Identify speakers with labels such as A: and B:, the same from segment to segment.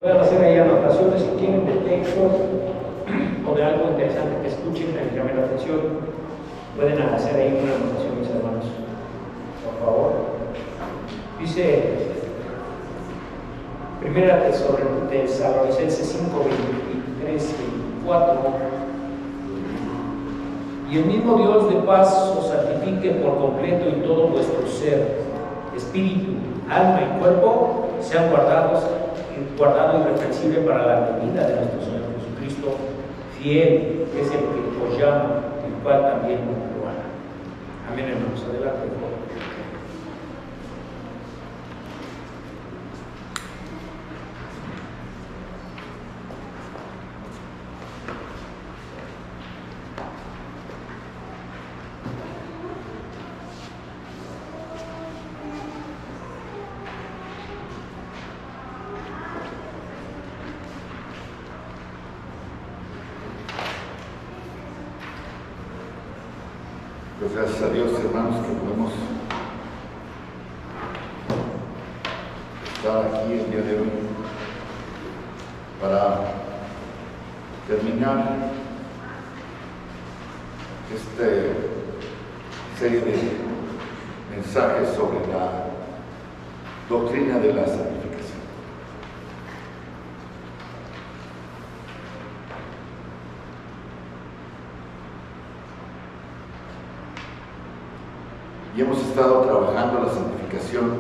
A: Pueden hacer ahí anotaciones si tienen de texto o de algo interesante que escuchen, que les llame la atención. Pueden hacer ahí una anotación, mis hermanos, por favor. Dice Primera Tesalonicenses 5, 23, 24. Y el mismo Dios de paz os santifique por completo y todo vuestro ser, espíritu, alma y cuerpo sean guardado irreprensible para la venida de nuestro Señor Jesucristo. Fiel es el que os llama, el cual también lo hará. Amén, hermanos. Adelante, por favor.
B: Pues gracias a Dios, hermanos, que podemos estar aquí el día de hoy para terminar esta serie de mensajes sobre la doctrina de la santificación. Y hemos estado trabajando la santificación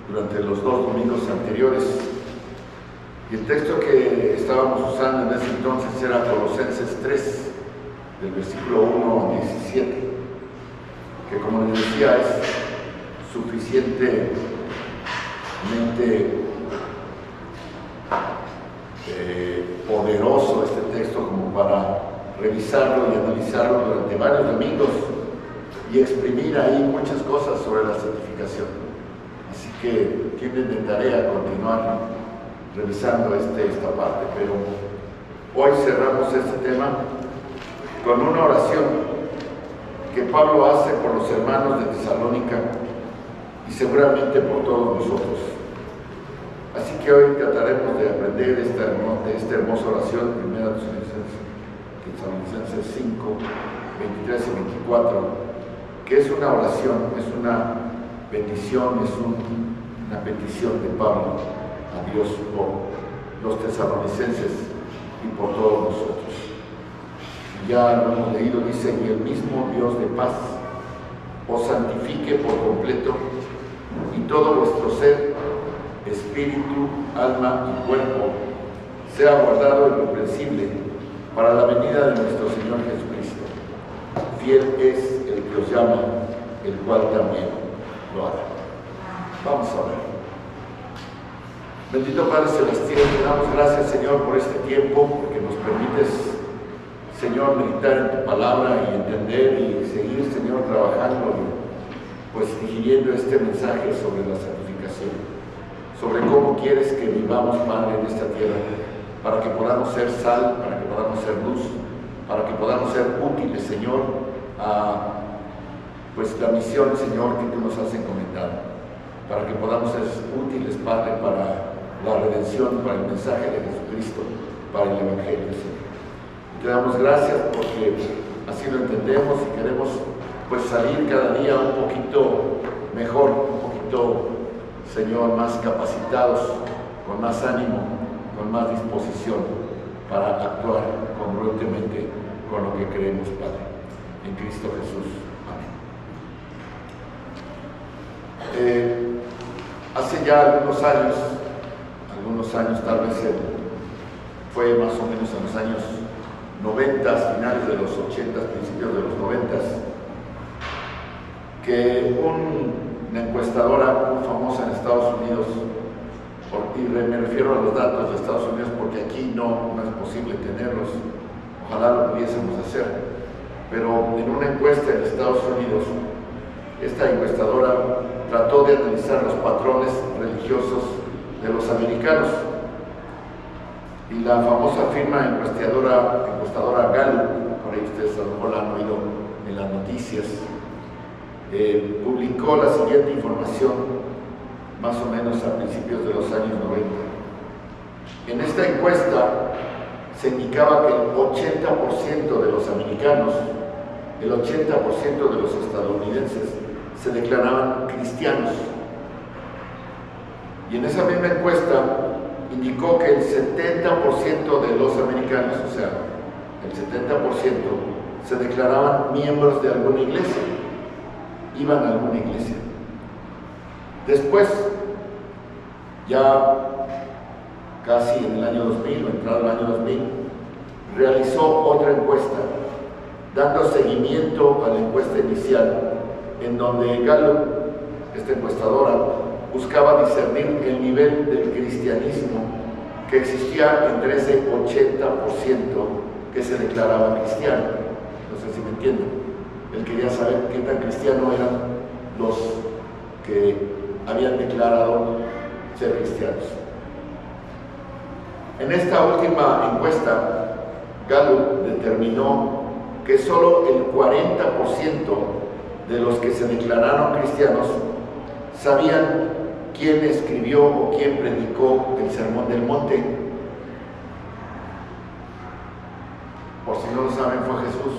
B: durante los 2 domingos anteriores. Y el texto que estábamos usando en ese entonces era Colosenses 3, del versículo 1 al 17, que, como les decía, es suficientemente poderoso este texto como para revisarlo y analizarlo durante varios domingos y exprimir ahí muchas cosas sobre la santificación. Así que tienen de tarea continuar revisando esta parte, pero hoy cerramos este tema con una oración que Pablo hace por los hermanos de Tesalónica y seguramente por todos nosotros. Así que hoy trataremos de aprender esta hermosa oración, 1 Tesalonicenses 5, 23 y 24, que es una oración, es una bendición, es una petición de Pablo a Dios por los tesalonicenses y por todos nosotros. Ya lo hemos leído, dice: y el mismo Dios de paz os santifique por completo y todo vuestro ser, espíritu, alma y cuerpo sea guardado irreprensible para la venida de nuestro Señor Jesucristo. Fiel es el que os llama, el cual también lo hará. Vamos a ver. Bendito Padre Celestial, te damos gracias, Señor, por este tiempo, porque nos permites, Señor, meditar en tu palabra y entender y seguir, Señor, trabajando y pues digiriendo este mensaje sobre la santificación, sobre cómo quieres que vivamos, Padre, en esta tierra, para que podamos ser sal, para que podamos ser luz, para que podamos ser útiles, Señor, a pues la misión, Señor, que tú nos has encomendado, para que podamos ser útiles, Padre, para la redención, para el mensaje de Jesucristo, para el Evangelio, Señor. Y te damos gracias porque así lo entendemos y queremos pues salir cada día un poquito mejor, un poquito, Señor, más capacitados, con más ánimo, con más disposición para actuar congruentemente con lo que creemos, Padre, en Cristo Jesús. Amén. Hace ya algunos años, tal vez fue más o menos en los años 90, finales de los 80, principios de los 90, que una encuestadora muy famosa en Estados Unidos, y me refiero a los datos de Estados Unidos porque aquí no es posible tenerlos, ojalá lo pudiésemos hacer, pero en una encuesta en Estados Unidos, esta encuestadora trató de analizar los patrones religiosos de los americanos, y la famosa firma encuestadora Gallup, por ahí ustedes a lo mejor la han oído en las noticias, publicó la siguiente información más o menos a principios de los años 90. En esta encuesta se indicaba que el 80% de los americanos, el 80% de los estadounidenses se declaraban cristianos. Y en esa misma encuesta indicó que el 70% de los americanos, o sea, el 70%, se declaraban miembros de alguna iglesia, iban a alguna iglesia. Después, ya casi en el año 2000, o entrado el año 2000, realizó otra encuesta, dando seguimiento a la encuesta inicial, en donde Gallup, esta encuestadora, buscaba discernir el nivel del cristianismo que existía entre ese 80% que se declaraba cristiano. No sé si me entienden. Él quería saber qué tan cristiano eran los que habían declarado ser cristianos. En esta última encuesta, Gallup determinó que solo el 40% de los que se declararon cristianos sabían quién escribió o quién predicó el Sermón del Monte. Por si no lo saben, fue Jesús.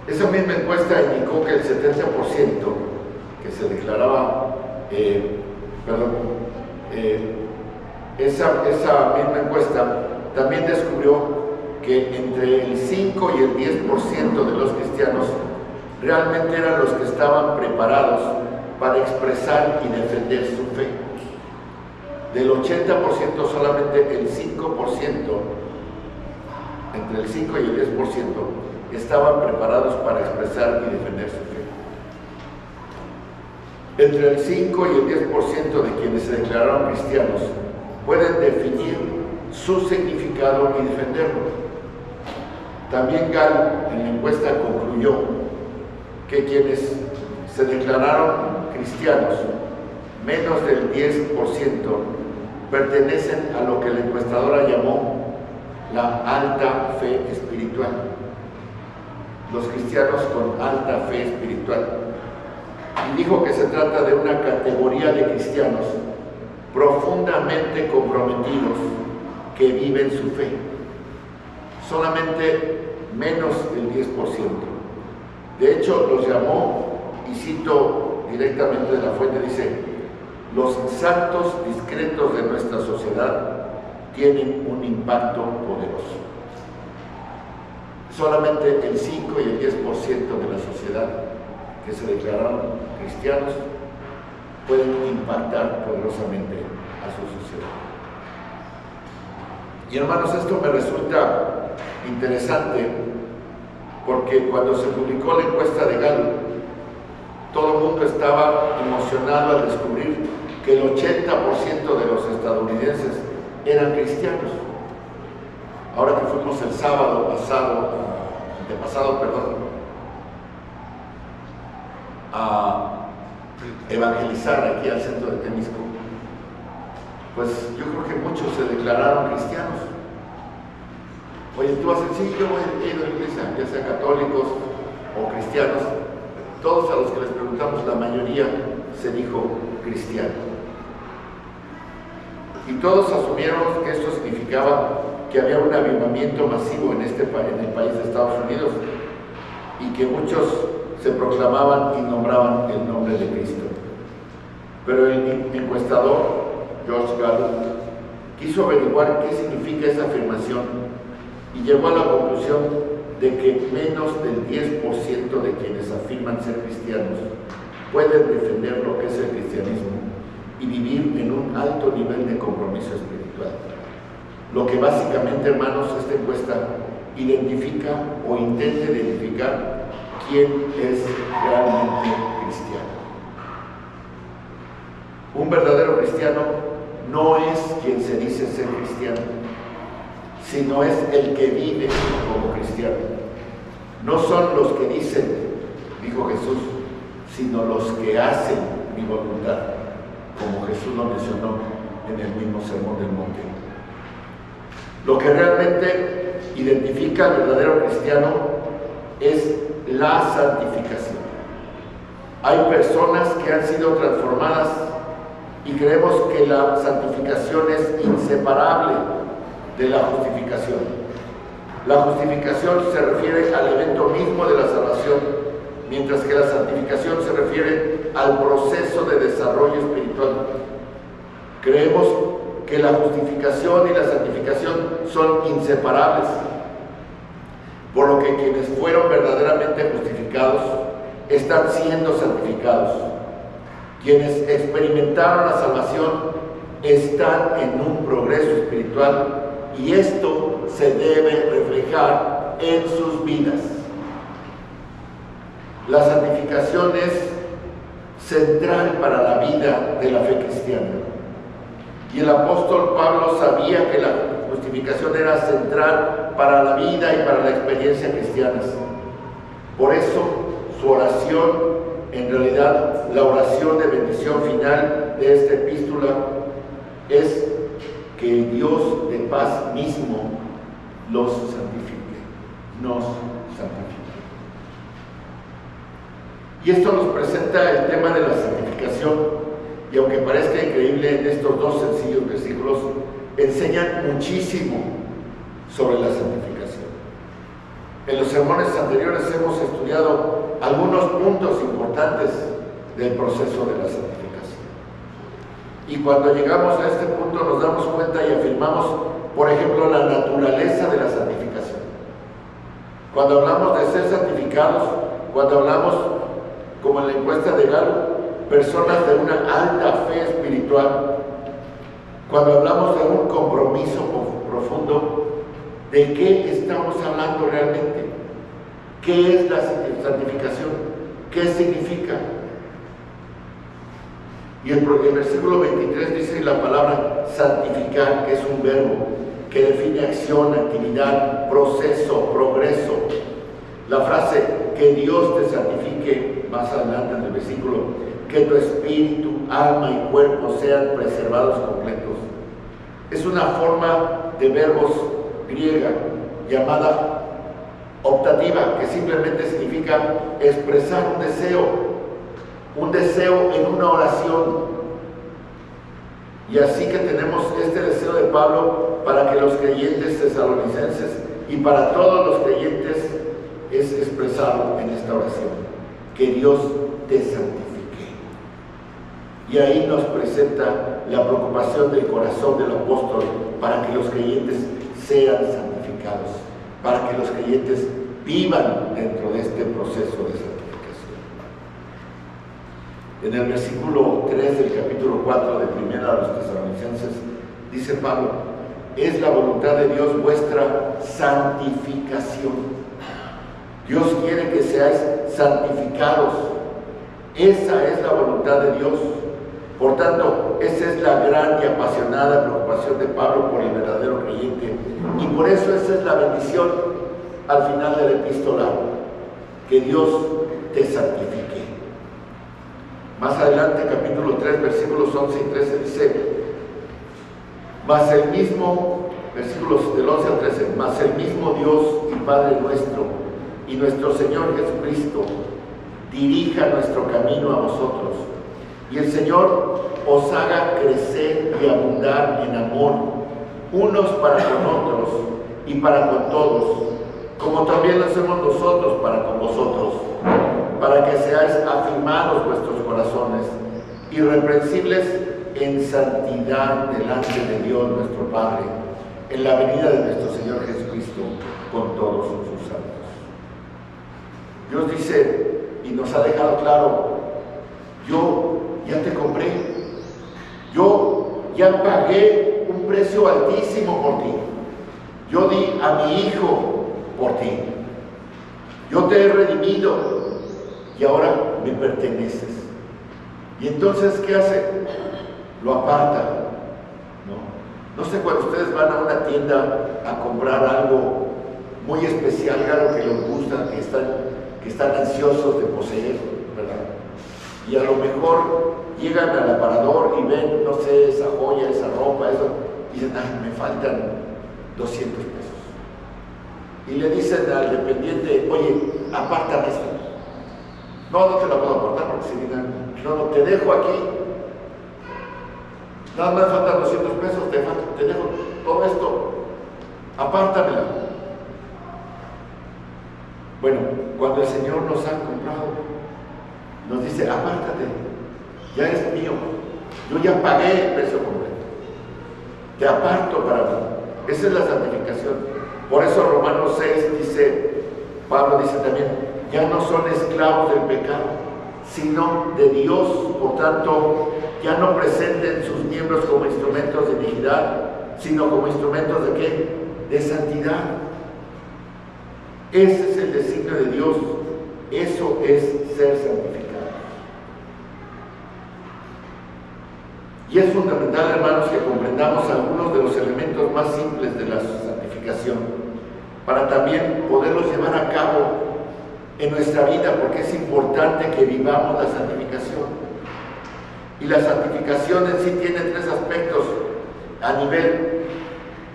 B: Esa misma encuesta indicó que el 70% que se declaraba, esa misma encuesta también descubrió que entre el 5 y el 10% de los cristianos realmente eran los que estaban preparados para expresar y defender su fe. Del 80% solamente el 5%, entre el 5 y el 10%, estaban preparados para expresar y defender su fe. Entre el 5 y el 10% de quienes se declararon cristianos pueden definir su significado y defenderlo. También Gallup en la encuesta concluyó que quienes se declararon cristianos, menos del 10%, pertenecen a lo que la encuestadora llamó la alta fe espiritual. Los cristianos con alta fe espiritual. Y dijo que se trata de una categoría de cristianos profundamente comprometidos que viven su fe. Solamente menos del 10%. De hecho, los llamó, y cito directamente de la fuente, dice: los santos discretos de nuestra sociedad tienen un impacto poderoso. Solamente el 5 y el 10% de la sociedad que se declararon cristianos pueden impactar poderosamente a su sociedad. Y hermanos, esto me resulta interesante porque cuando se publicó la encuesta de Gallup, todo el mundo estaba emocionado al descubrir que el 80% de los estadounidenses eran cristianos. Ahora que fuimos el sábado antepasado, a evangelizar aquí al centro de Temisco, pues yo creo que muchos se declararon cristianos. Oye, tú vas a decir: sí, yo voy a ir a la iglesia, ya sea católicos o cristianos. Todos a los que les preguntamos, la mayoría se dijo cristiano. Y todos asumieron que esto significaba que había un avivamiento masivo en el país de Estados Unidos y que muchos se proclamaban y nombraban el nombre de Cristo. Pero el encuestador, George Gallup, quiso averiguar qué significa esa afirmación y llegó a la conclusión de que menos del 10% de quienes afirman ser cristianos pueden defender lo que es el cristianismo y vivir en un alto nivel de compromiso espiritual. Lo que básicamente, hermanos, esta encuesta identifica o intenta identificar quién es realmente cristiano. Un verdadero cristiano no es quien se dice ser cristiano, sino es el que vive como cristiano. No son los que dicen, dijo Jesús, sino los que hacen mi voluntad, como Jesús lo mencionó en el mismo Sermón del Monte. Lo que realmente identifica al verdadero cristiano es la santificación. Hay personas que han sido transformadas y creemos que la santificación es inseparable de la justificación. La justificación se refiere al evento mismo de la salvación, mientras que la santificación se refiere al proceso de desarrollo espiritual. Creemos que la justificación y la santificación son inseparables, por lo que quienes fueron verdaderamente justificados están siendo santificados. Quienes experimentaron la salvación están en un progreso espiritual y esto se debe reflejar en sus vidas. La santificación es central para la vida de la fe cristiana. Y el apóstol Pablo sabía que la justificación era central para la vida y para la experiencia cristiana. Por eso su oración, en realidad la oración de bendición final de esta epístola, es que el Dios de paz mismo los santifique, nos santifique. Y esto nos presenta el tema de la santificación. Y aunque parezca increíble, en estos dos sencillos versículos enseñan muchísimo sobre la santificación. En los sermones anteriores hemos estudiado algunos puntos importantes del proceso de la santificación. Y cuando llegamos a este punto nos damos cuenta y afirmamos, por ejemplo, la naturaleza de la santificación. Cuando hablamos de ser santificados, cuando hablamos, como en la encuesta de Gallup, personas de una alta fe espiritual, cuando hablamos de un compromiso profundo, ¿de qué estamos hablando realmente? ¿Qué es la santificación? ¿Qué significa? Y el versículo 23 dice la palabra santificar, que es un verbo que define acción, actividad, proceso, progreso. La frase que Dios te santifique, más adelante en el versículo, que tu espíritu, alma y cuerpo sean preservados completos. Es una forma de verbos griega llamada optativa, que simplemente significa expresar un deseo en una oración. Y así que tenemos este deseo de Pablo para que los creyentes tesalonicenses y para todos los creyentes es expresado en esta oración, que Dios te santifique. Y ahí nos presenta la preocupación del corazón del apóstol para que los creyentes sean santificados, para que los creyentes vivan dentro de este proceso de santificación. En el versículo 3 del capítulo 4 de Primera a los Tesalonicenses, dice Pablo, es la voluntad de Dios vuestra santificación. Dios quiere que seáis santificados. Esa es la voluntad de Dios. Por tanto, esa es la gran y apasionada preocupación de Pablo por el verdadero creyente. Y por eso esa es la bendición al final de la epístola, que Dios te santifique. Más adelante, capítulo 3, versículos 11 y 13, dice, mas el mismo, versículos del 11 al 13, mas el mismo Dios y Padre nuestro, y nuestro Señor Jesucristo, dirija nuestro camino a vosotros. Y el Señor os haga crecer y abundar en amor, unos para con otros y para con todos, como también lo hacemos nosotros para con vosotros, para que seáis afirmados vuestros corazones, irreprensibles en santidad delante de Dios nuestro Padre, en la venida de nuestro Señor Jesucristo con todos sus santos. Dios dice y nos ha dejado claro, yo ya te compré, yo ya pagué un precio altísimo por ti, yo di a mi Hijo por ti, yo te he redimido y ahora me perteneces. Y entonces, ¿qué hace? Lo aparta. No sé, cuando ustedes van a una tienda a comprar algo muy especial, algo que les gusta, que están ansiosos de poseer, ¿verdad? Y a lo mejor llegan al aparador y ven, no sé, esa joya, esa ropa, eso, y dicen, ay, me faltan 200 pesos. Y le dicen al dependiente, oye, apártame esto. No te la puedo aportar porque si digan, no, te dejo aquí. Nada más faltan 200 pesos, te dejo todo esto. Apártamela. Bueno, cuando el Señor nos ha comprado, nos dice, apártate, ya es mío. Yo ya pagué el precio completo. Te aparto para mí. Esa es la santificación. Por eso Romanos 6 dice, Pablo dice también, ya no son esclavos del pecado, sino de Dios. Por tanto, ya no presenten sus miembros como instrumentos de iniquidad, sino como instrumentos de ¿qué? De santidad. Ese es el designio de Dios. Eso es ser santificado. Y es fundamental, hermanos, que comprendamos algunos de los elementos más simples de la santificación para también poderlos llevar a cabo en nuestra vida, porque es importante que vivamos la santificación. Y la santificación en sí tiene tres aspectos: a nivel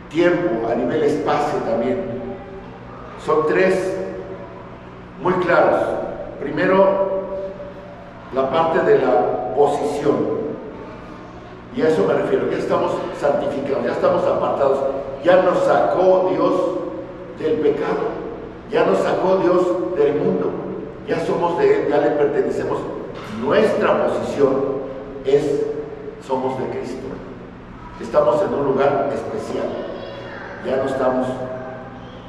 B: tiempo, a nivel espacio también. Son tres muy claros. Primero, la parte de la posición. Y a eso me refiero, ya estamos santificados, ya estamos apartados, ya nos sacó Dios del pecado, ya nos sacó Dios del mundo, ya somos de Él, ya le pertenecemos. Nuestra posición es, somos de Cristo, estamos en un lugar especial, ya no estamos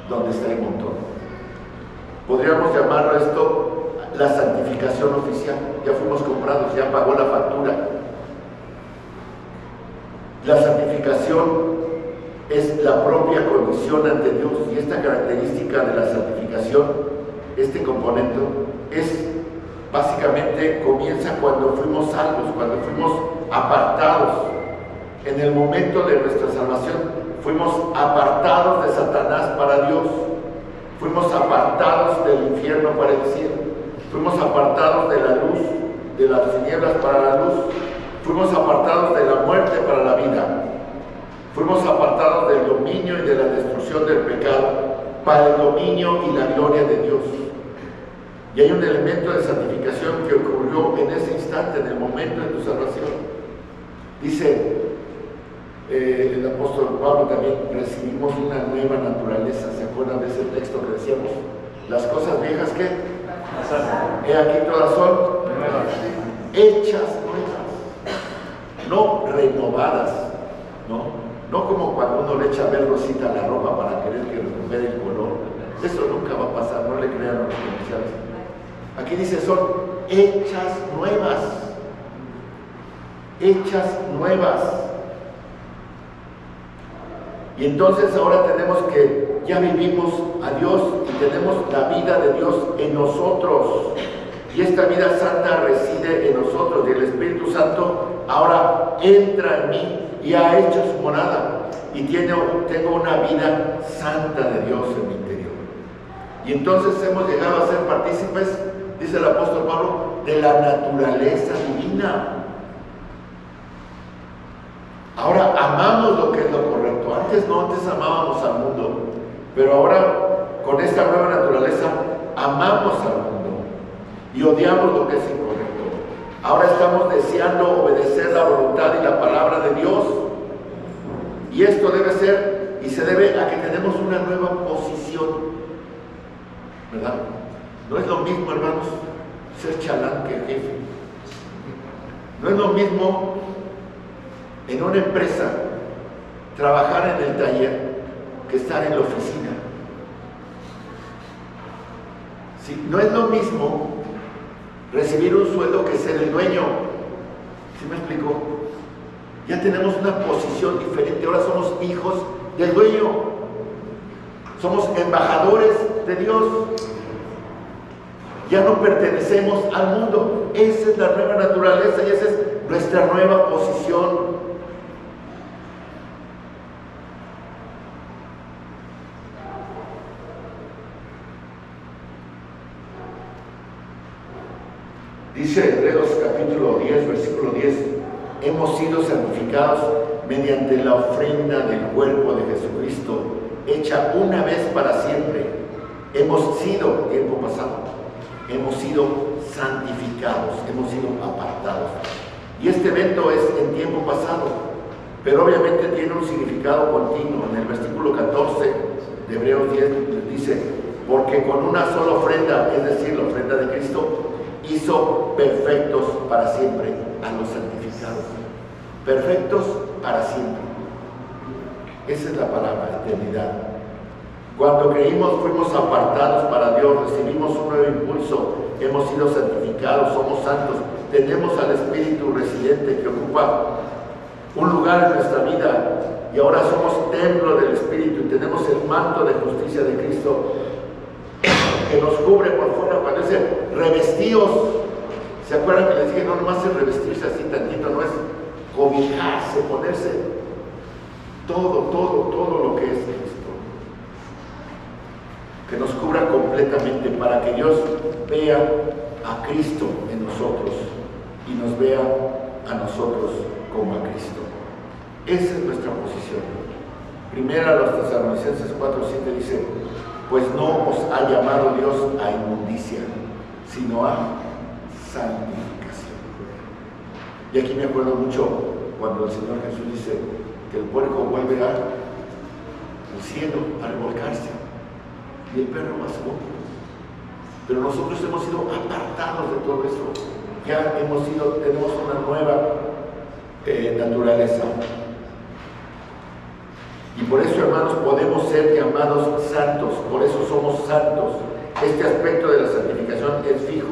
B: donde está el montón. Podríamos llamarlo esto la santificación oficial, ya fuimos comprados, ya pagó la factura. La santificación es la propia condición ante Dios, y esta característica de la santificación, este componente, es básicamente comienza cuando fuimos salvos, cuando fuimos apartados. En el momento de nuestra salvación fuimos apartados de Satanás para Dios, fuimos apartados del infierno para el cielo, fuimos apartados de la luz, de las tinieblas para la luz. Fuimos apartados de la muerte para la vida. Fuimos apartados del dominio y de la destrucción del pecado para el dominio y la gloria de Dios. Y hay un elemento de santificación que ocurrió en ese instante, en el momento de tu salvación. Dice el apóstol Pablo también, recibimos una nueva naturaleza. ¿Se acuerdan de ese texto que decíamos? Las cosas viejas, ¿qué? He aquí todas son hechas nuevas. No renovadas, no como cuando uno le echa ver rosita a la ropa para querer que recupere el color. Eso nunca va a pasar, no le crean a los comerciales. Aquí dice, son hechas nuevas. Hechas nuevas. Y entonces ahora tenemos que, ya vivimos a Dios y tenemos la vida de Dios en nosotros. Y esta vida santa reside en nosotros, y el Espíritu Santo ahora entra en mí y ha hecho su morada, y tengo una vida santa de Dios en mi interior. Y entonces hemos llegado a ser partícipes, dice el apóstol Pablo, de la naturaleza divina. Ahora amamos lo que es lo correcto. Antes no, antes amábamos al mundo, pero ahora con esta nueva naturaleza amamos al mundo y odiamos lo que es incorrecto. Ahora estamos deseando obedecer la voluntad y la palabra de Dios. Y esto debe ser, y se debe a que tenemos una nueva posición, ¿verdad? No es lo mismo, hermanos, ser chalán que jefe. No es lo mismo en una empresa trabajar en el taller que estar en la oficina. ¿Sí? No es lo mismo recibir un sueldo que ser el dueño. ¿Sí me explico? Ya tenemos una posición diferente. Ahora somos hijos del dueño. Somos embajadores de Dios. Ya no pertenecemos al mundo. Esa es la nueva naturaleza y esa es nuestra nueva posición. Dice Hebreos capítulo 10, versículo 10, hemos sido santificados mediante la ofrenda del cuerpo de Jesucristo, hecha una vez para siempre. Hemos sido, tiempo pasado, hemos sido santificados, hemos sido apartados. Y este evento es en tiempo pasado, pero obviamente tiene un significado continuo. En el versículo 14 de Hebreos 10 dice: porque con una sola ofrenda, es decir, la ofrenda de Cristo, hizo perfectos para siempre a los santificados. Perfectos para siempre. Esa es la palabra, eternidad. Cuando creímos, fuimos apartados para Dios, recibimos un nuevo impulso, hemos sido santificados, somos santos, tenemos al Espíritu residente que ocupa un lugar en nuestra vida, y ahora somos templo del Espíritu y tenemos el manto de justicia de Cristo que nos cubre por fuera. Cuando dice revestíos, ¿se acuerdan que les dije? No nomás es revestirse así tantito, no es cobijarse, ponerse todo lo que es Cristo, que nos cubra completamente para que Dios vea a Cristo en nosotros y nos vea a nosotros como a Cristo. Esa es nuestra posición. Primera a los Tesalonicenses 4:7 dice: pues no os ha llamado Dios a inmundicia, sino a santificación. Y aquí me acuerdo mucho cuando el Señor Jesús dice que el puerco vuelve al cielo a revolcarse y el perro a su boca. Pero nosotros hemos sido apartados de todo eso. Ya tenemos una nueva naturaleza. Y por eso, hermanos, podemos ser llamados santos, por eso somos santos. Este aspecto de la santificación es fijo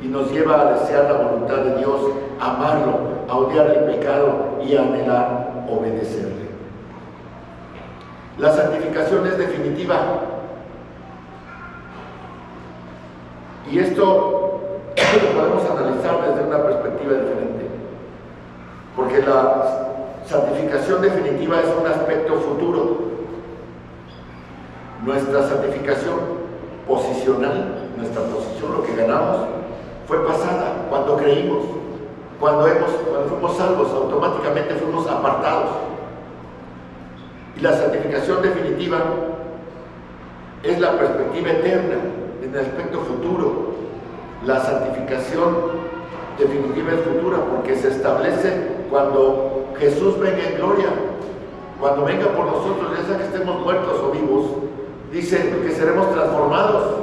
B: y nos lleva a desear la voluntad de Dios, a amarlo, a odiar el pecado y a anhelar obedecerle. La santificación es definitiva. Y esto lo podemos analizar desde una perspectiva diferente. Porque la santificación definitiva es un aspecto futuro. Nuestra santificación posicional, nuestra posición, lo que ganamos, fue pasada cuando creímos, cuando fuimos salvos, automáticamente fuimos apartados. Y la santificación definitiva es la perspectiva eterna, en el aspecto futuro. La santificación definitiva es futura porque se establece cuando Jesús venga en gloria, cuando venga por nosotros, ya sea que estemos muertos o vivos. Dice que seremos transformados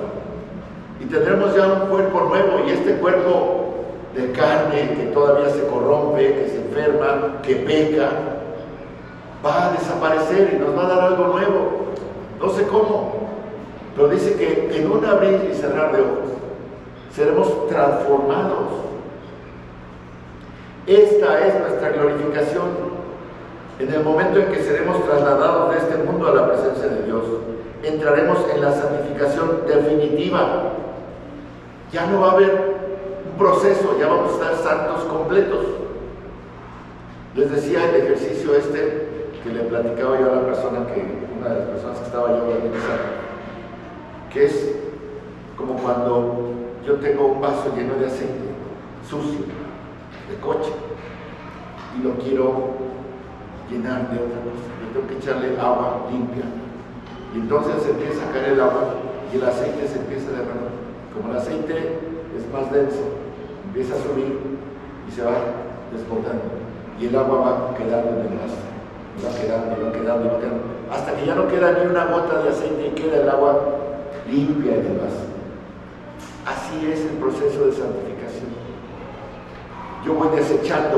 B: y tendremos ya un cuerpo nuevo, y este cuerpo de carne que todavía se corrompe, que se enferma, que peca, va a desaparecer y nos va a dar algo nuevo. No sé cómo, pero dice que en un abrir y cerrar de ojos seremos transformados. Esta es nuestra glorificación. En el momento en que seremos trasladados de este mundo a la presencia de Dios, entraremos en la santificación definitiva. Ya no va a haber un proceso, ya vamos a estar santos completos. Les decía el ejercicio que le platicaba yo a la persona, una de las personas que estaba yo organizando, que es como cuando yo tengo un vaso lleno de aceite sucio, de coche, y lo quiero llenar de otra cosa. Yo tengo que echarle agua limpia, y entonces se empieza a caer el agua y el aceite se empieza a derramar. Como el aceite es más denso, empieza a subir y se va desbordando, y el agua va quedando en el vaso, va quedando, hasta que ya no queda ni una gota de aceite y queda el agua limpia en el vaso. Así es el proceso de santificación. Yo voy desechando,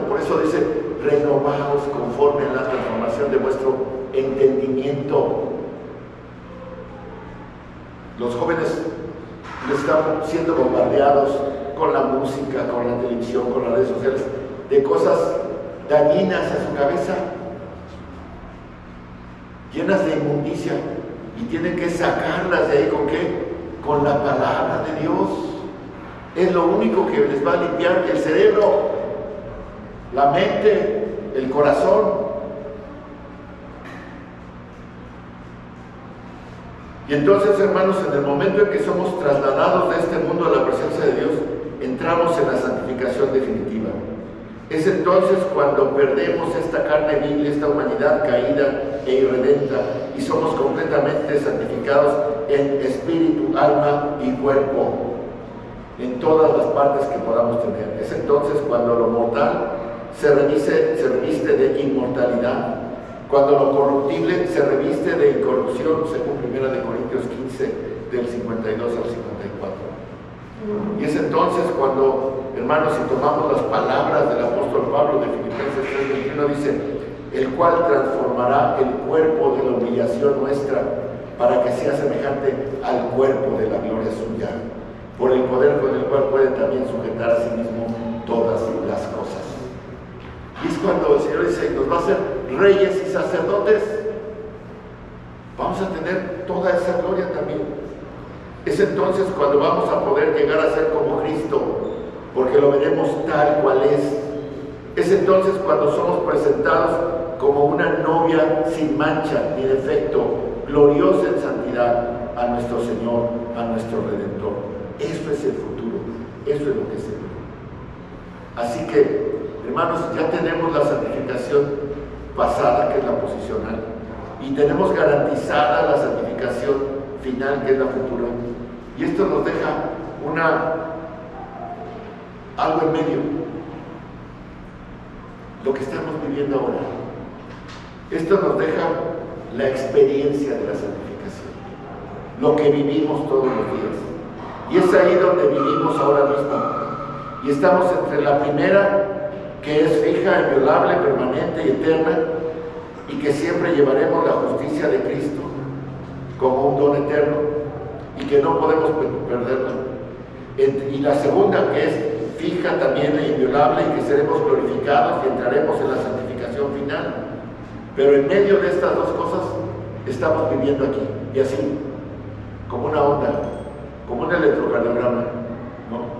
B: por eso dice: renovaos conforme a la transformación de vuestro entendimiento. Los jóvenes están siendo bombardeados con la música, con la televisión, con las redes sociales, de cosas dañinas a su cabeza, llenas de inmundicia, y tienen que sacarlas de ahí. ¿Con qué? Con la palabra de Dios. Es lo único que les va a limpiar el cerebro, la mente, el corazón. Y entonces, hermanos, en el momento en que somos trasladados de este mundo a la presencia de Dios, entramos en la santificación definitiva. Es entonces cuando perdemos esta carne vil, esta humanidad caída e irredenta, y somos completamente santificados en espíritu, alma y cuerpo. en todas las partes que podamos tener. Es entonces cuando lo mortal se reviste de inmortalidad, cuando lo corruptible se reviste de incorrupción, según 1 Corintios 15, del 52 al 54. Y es entonces cuando, hermanos, si tomamos las palabras del apóstol Pablo de Filipenses 3:21, dice: el cual transformará el cuerpo de la humillación nuestra para que sea semejante al cuerpo de la gloria suya, por el poder con el cual puede también sujetar a sí mismo todas las cosas. Y es cuando el Señor dice: nos va a hacer reyes y sacerdotes. Vamos a tener toda esa gloria también. Es entonces cuando vamos a poder llegar a ser como Cristo, porque lo veremos tal cual es. Es entonces cuando somos presentados como una novia sin mancha ni defecto, gloriosa en santidad, a nuestro Señor, a nuestro Redentor. Eso es el futuro, eso es lo que se ve. Así que, hermanos, ya tenemos la santificación pasada, que es la posicional, y tenemos garantizada la santificación final, que es la futura. Y esto nos deja algo en medio, lo que estamos viviendo ahora. Esto nos deja la experiencia de la santificación, lo que vivimos todos los días. Y es ahí donde vivimos ahora mismo. Y estamos entre la primera, que es fija, inviolable, permanente y eterna, y que siempre llevaremos la justicia de Cristo como un don eterno y que no podemos perderla. Y la segunda, que es fija también e inviolable, y que seremos glorificados y entraremos en la santificación final. Pero en medio de estas dos cosas estamos viviendo aquí, y así, como una onda, como un electrocardiograma, ¿no?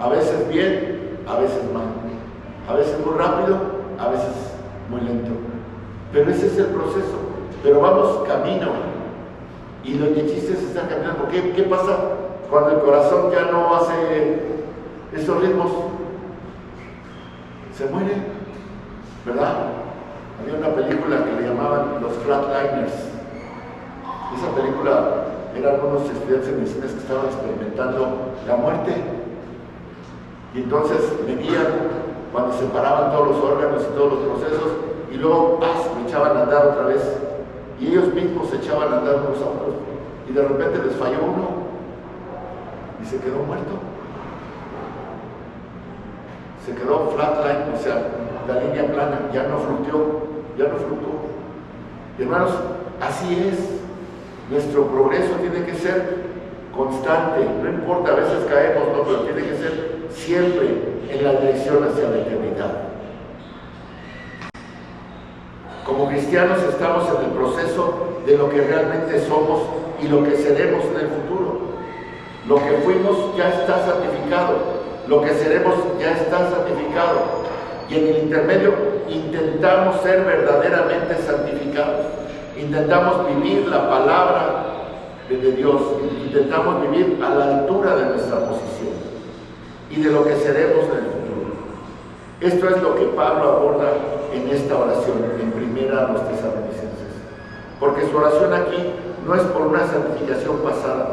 B: A veces bien, a veces mal, a veces muy rápido, a veces muy lento. Pero ese es el proceso. Pero vamos camino. Y los chiste se están caminando. ¿Qué pasa cuando el corazón ya no hace esos ritmos? Se muere, ¿verdad? Había una película que le llamaban Los Flatliners. Esa película eran unos estudiantes de medicina que estaban experimentando la muerte. Y entonces medían cuando se paraban todos los órganos y todos los procesos, y luego se echaban a andar otra vez. Y ellos mismos se echaban a andar unos a otros, y de repente les falló uno y se quedó muerto. Se quedó flatline, o sea, la línea plana, ya no fluctuó. Y hermanos, así es. Nuestro progreso tiene que ser constante, no importa, a veces caemos, no, pero tiene que ser siempre en la dirección hacia la eternidad. Como cristianos estamos en el proceso de lo que realmente somos y lo que seremos en el futuro. Lo que fuimos ya está santificado, lo que seremos ya está santificado. Y en el intermedio intentamos ser verdaderamente santificados. Intentamos vivir la palabra de Dios, intentamos vivir a la altura de nuestra posición y de lo que seremos en el futuro. Esto es lo que Pablo aborda en esta oración, en primera a los tesalonicenses. Porque su oración aquí no es por una santificación pasada,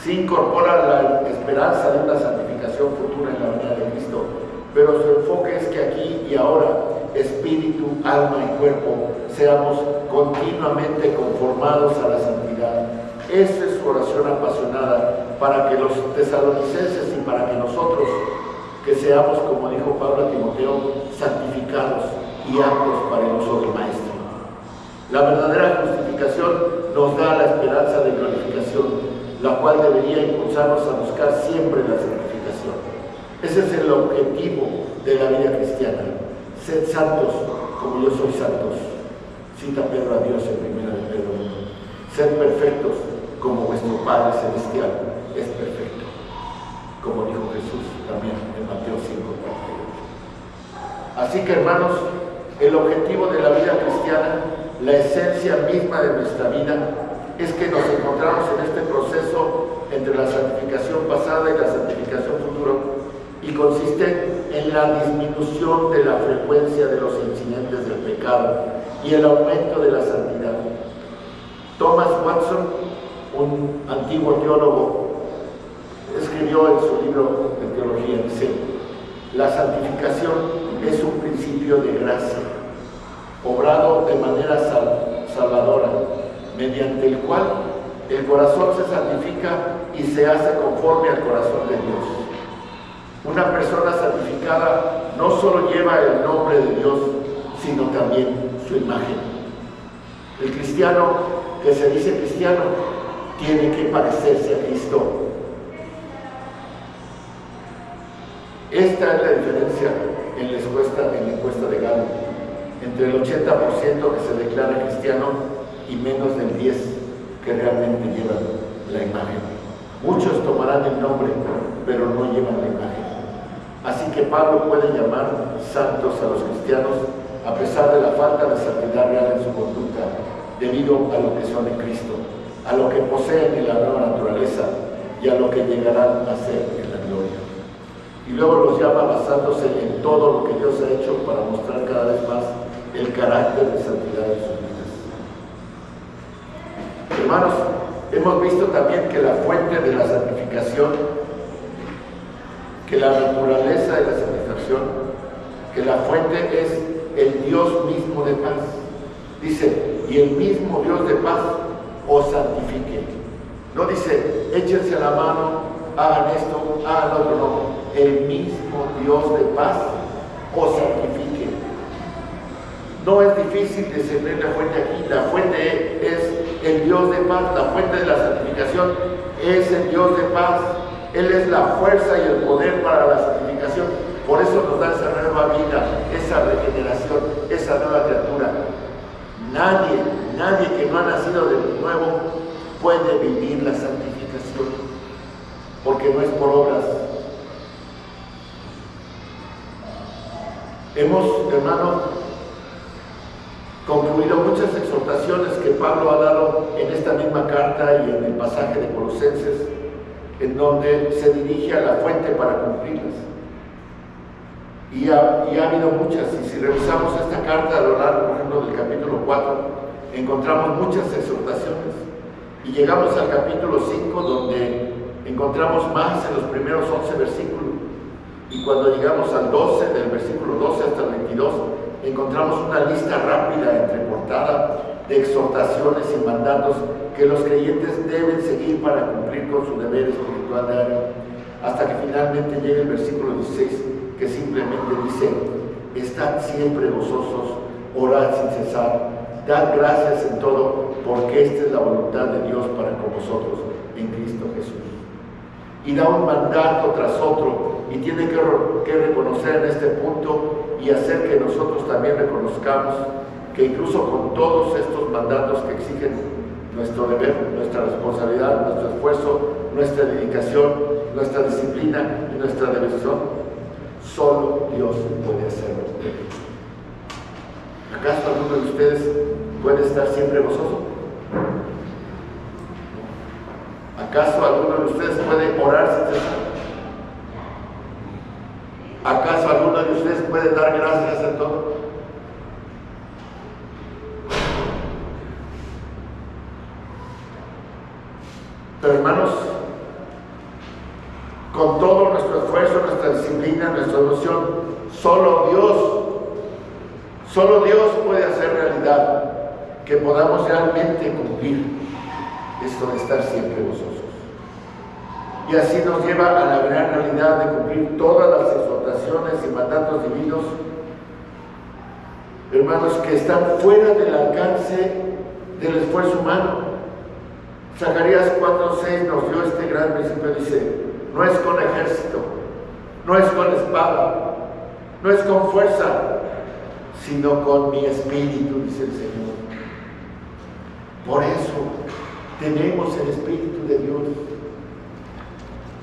B: sí incorpora la esperanza de una santificación futura en la venida de Cristo, pero su enfoque es que aquí y ahora, espíritu, alma y cuerpo, seamos continuamente conformados a la santidad. Esta es su oración apasionada para que los tesalonicenses y para que nosotros, que seamos, como dijo Pablo a Timoteo, santificados y aptos para el uso del Maestro. La verdadera justificación nos da la esperanza de glorificación, la cual debería impulsarnos a buscar siempre la santificación. Ese es el objetivo de la vida cristiana. Sed santos como yo soy santos. Cita Pedro a Dios en 1 de Pedro 1. Sed perfectos como vuestro Padre Celestial es perfecto. Como dijo Jesús también en Mateo 5:48. Así que, hermanos, el objetivo de la vida cristiana, la esencia misma de nuestra vida, es que nos encontramos en este proceso entre la santificación pasada y la santificación futura, y consiste en la disminución de la frecuencia de los incidentes del pecado y el aumento de la santidad. Thomas Watson, un antiguo teólogo, escribió escribió en su libro de teología, dice: la santificación es un principio de gracia, obrado de manera salvadora, mediante el cual el corazón se santifica y se hace conforme al corazón de Dios. Una persona santificada no solo lleva el nombre de Dios, sino también su imagen. El cristiano que se dice cristiano tiene que parecerse a Cristo. Esta es la diferencia en la encuesta de Gallup, entre el 80% que se declara cristiano y menos del 10% que realmente llevan la imagen. Muchos tomarán el nombre, pero no llevan la imagen. Así que Pablo puede llamar santos a los cristianos a pesar de la falta de santidad real en su conducta, debido a lo que son en Cristo, a lo que poseen en la nueva naturaleza y a lo que llegarán a ser en la gloria. Y luego los llama basándose en todo lo que Dios ha hecho para mostrar cada vez más el carácter de santidad de sus vidas. Hermanos, hemos visto también que la fuente de la santificación, que la naturaleza de la santificación, que la fuente es el Dios mismo de paz. Dice: y el mismo Dios de paz os santifique. No dice: échense la mano, hagan esto, hagan lo otro, no. El mismo Dios de paz os santifique. No es difícil discernir la fuente aquí. La fuente es el Dios de paz. La fuente de la santificación es el Dios de paz. Él es la fuerza y el poder para la santificación. Por eso nos da esa nueva vida, esa regeneración, esa nueva criatura. Nadie que no ha nacido de nuevo puede vivir la santificación, porque no es por obras. Hemos, hermano, concluido muchas exhortaciones que Pablo ha dado en esta misma carta y en el pasaje de Colosenses, en donde se dirige a la fuente para cumplirlas. Y ha habido muchas, y si revisamos esta carta a lo largo, por ejemplo, del capítulo 4, encontramos muchas exhortaciones, y llegamos al capítulo 5, donde encontramos más en los primeros 11 versículos, y cuando llegamos al 12, del versículo 12 hasta el 22, encontramos una lista rápida, entrecortada, de exhortaciones y mandatos que los creyentes deben seguir para cumplir con su deber espiritual diario, hasta que finalmente llega el versículo 16, que simplemente dice: estad siempre gozosos, orad sin cesar, dad gracias en todo, porque esta es la voluntad de Dios para con vosotros en Cristo Jesús. Y da un mandato tras otro, y tiene que reconocer en este punto y hacer que nosotros también reconozcamos que incluso con todos estos mandatos que exigen nuestro deber, nuestra responsabilidad, nuestro esfuerzo, nuestra dedicación, nuestra disciplina y nuestra devoción, solo Dios puede hacerlo. ¿Acaso alguno de ustedes puede estar siempre gozoso? ¿Acaso alguno de ustedes puede orar sin cesar? ¿Acaso alguno de ustedes puede dar gracias en todo? Pero hermanos, con todo nuestro esfuerzo, nuestra disciplina, nuestra devoción, solo Dios puede hacer realidad que podamos realmente cumplir esto de estar siempre gozosos. Y así nos lleva a la gran realidad de cumplir todas las exhortaciones y mandatos divinos, hermanos, que están fuera del alcance del esfuerzo humano. Zacarías 4:6 nos dio este gran principio, dice: no es con ejército, no es con espada, no es con fuerza, sino con mi espíritu, dice el Señor. Por eso tenemos el Espíritu de Dios.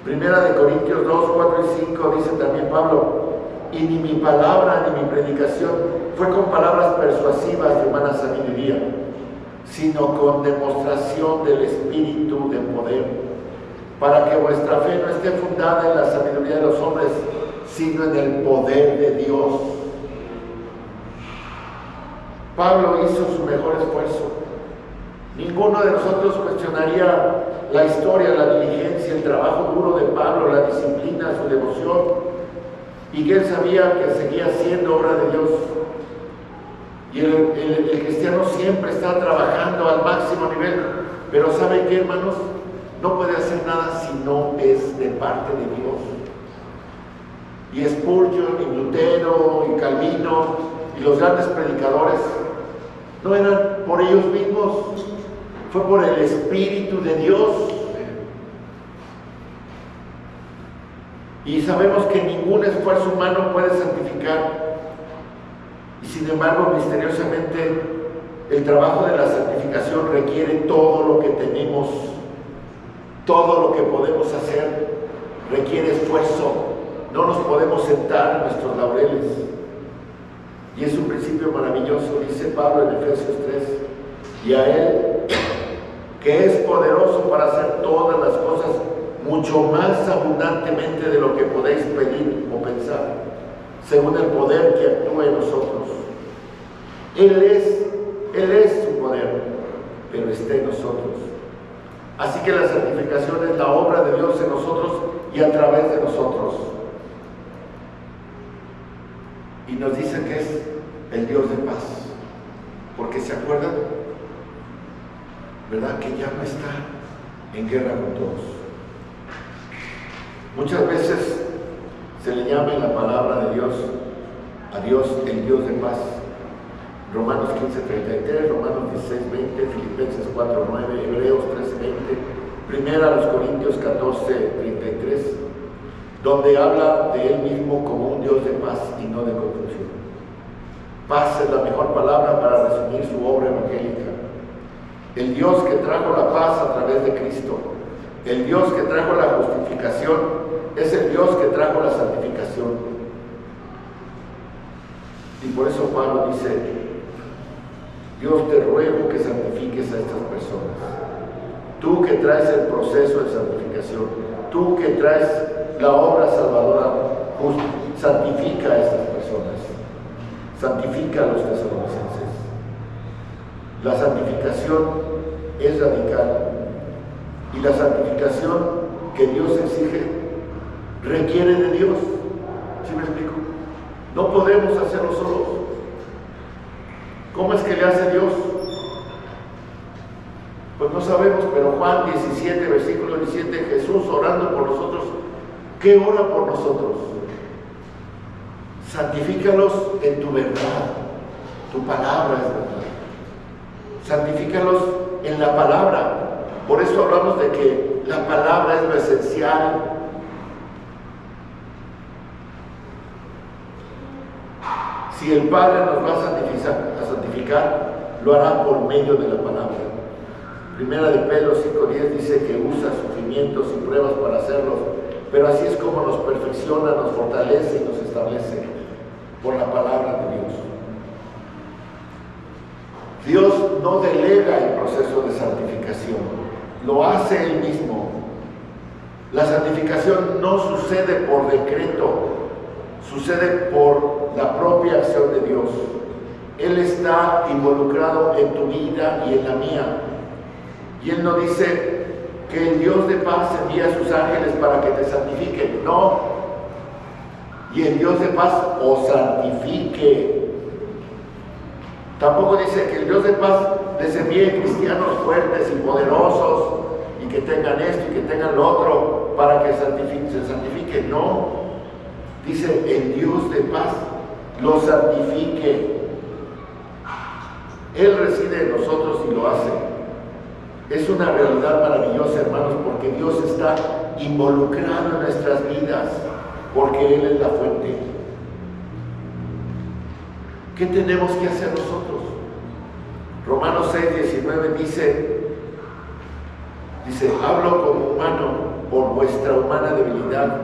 B: Primera de Corintios 2, 4 y 5 dice también Pablo: y ni mi palabra ni mi predicación fue con palabras persuasivas de humana sabiduría, sino con demostración del Espíritu de poder, para que vuestra fe no esté fundada en la sabiduría de los hombres, sino en el poder de Dios. Pablo hizo su mejor esfuerzo. Ninguno de nosotros cuestionaría la historia, la diligencia, el trabajo duro de Pablo, la disciplina, su devoción, y que él sabía que seguía siendo obra de Dios. Y el cristiano siempre está trabajando al máximo nivel, pero ¿sabe qué, hermanos? No puede hacer nada si no es de parte de Dios. Y Spurgeon, y Lutero, y Calvino, y los grandes predicadores, no eran por ellos mismos, fue por el Espíritu de Dios. Y sabemos que ningún esfuerzo humano puede santificar. Y sin embargo, misteriosamente, el trabajo de la santificación requiere todo lo que tenemos, todo lo que podemos hacer, requiere esfuerzo. No nos podemos sentar en nuestros laureles. Y es un principio maravilloso, dice Pablo en Efesios 3, y a Él, que es poderoso para hacer todas las cosas mucho más abundantemente de lo que podéis pedir o pensar, según el poder que actúa en nosotros. Él es su poder, pero está en nosotros. Así que la santificación es la obra de Dios en nosotros y a través de nosotros. Y nos dice que es el Dios de paz, porque se acuerdan, ¿verdad? Que ya no está en guerra con todos. Muchas veces se le llama en la palabra de Dios a Dios el Dios de paz. Romanos 15:33, Romanos 16:20, Filipenses 4:9, Hebreos 13:20, 1 Corintios 14:33, donde habla de Él mismo como un Dios de paz y no de confusión. Paz es la mejor palabra para resumir su obra evangélica. El Dios que trajo la paz a través de Cristo, el Dios que trajo la justificación, es el Dios que trajo la santificación. Y por eso Pablo dice: Dios, te ruego que santifiques a estas personas. Tú que traes el proceso de santificación, tú que traes la obra salvadora, santifica a estas personas. Santifica a los tesalonicenses. La santificación es radical. Y la santificación que Dios exige requiere de Dios. ¿Sí me explico? No podemos hacerlo solos. ¿Cómo es que le hace Dios? Pues no sabemos, pero Juan 17, versículo 17, Jesús orando por nosotros, ¿qué ora por nosotros? Santifícalos en tu verdad. Tu palabra es verdad. Santifícalos en la palabra. Por eso hablamos de que la palabra es lo esencial. Si el Padre nos va a santificar, lo hará por medio de la palabra. Primera de Pedro 5:10 dice que usa sufrimientos y pruebas para hacerlos, pero así es como nos perfecciona, nos fortalece y nos establece por la palabra de Dios. Dios no delega el proceso de santificación, lo hace Él mismo. La santificación no sucede por decreto, sucede por la propia acción de Dios. Él está involucrado en tu vida y en la mía. Y Él no dice que el Dios de paz envía a sus ángeles para que te santifiquen. No. Y el Dios de paz os santifique. Tampoco dice que el Dios de paz les envíe cristianos fuertes y poderosos y que tengan esto y que tengan lo otro para que se santifiquen. No. Dice el Dios de paz lo santifique. Él reside en nosotros y lo hace. Es una realidad maravillosa, hermanos, porque Dios está involucrado en nuestras vidas, porque Él es la fuente. ¿Qué tenemos que hacer nosotros? Romanos 6:19 dice, hablo como humano por vuestra humana debilidad,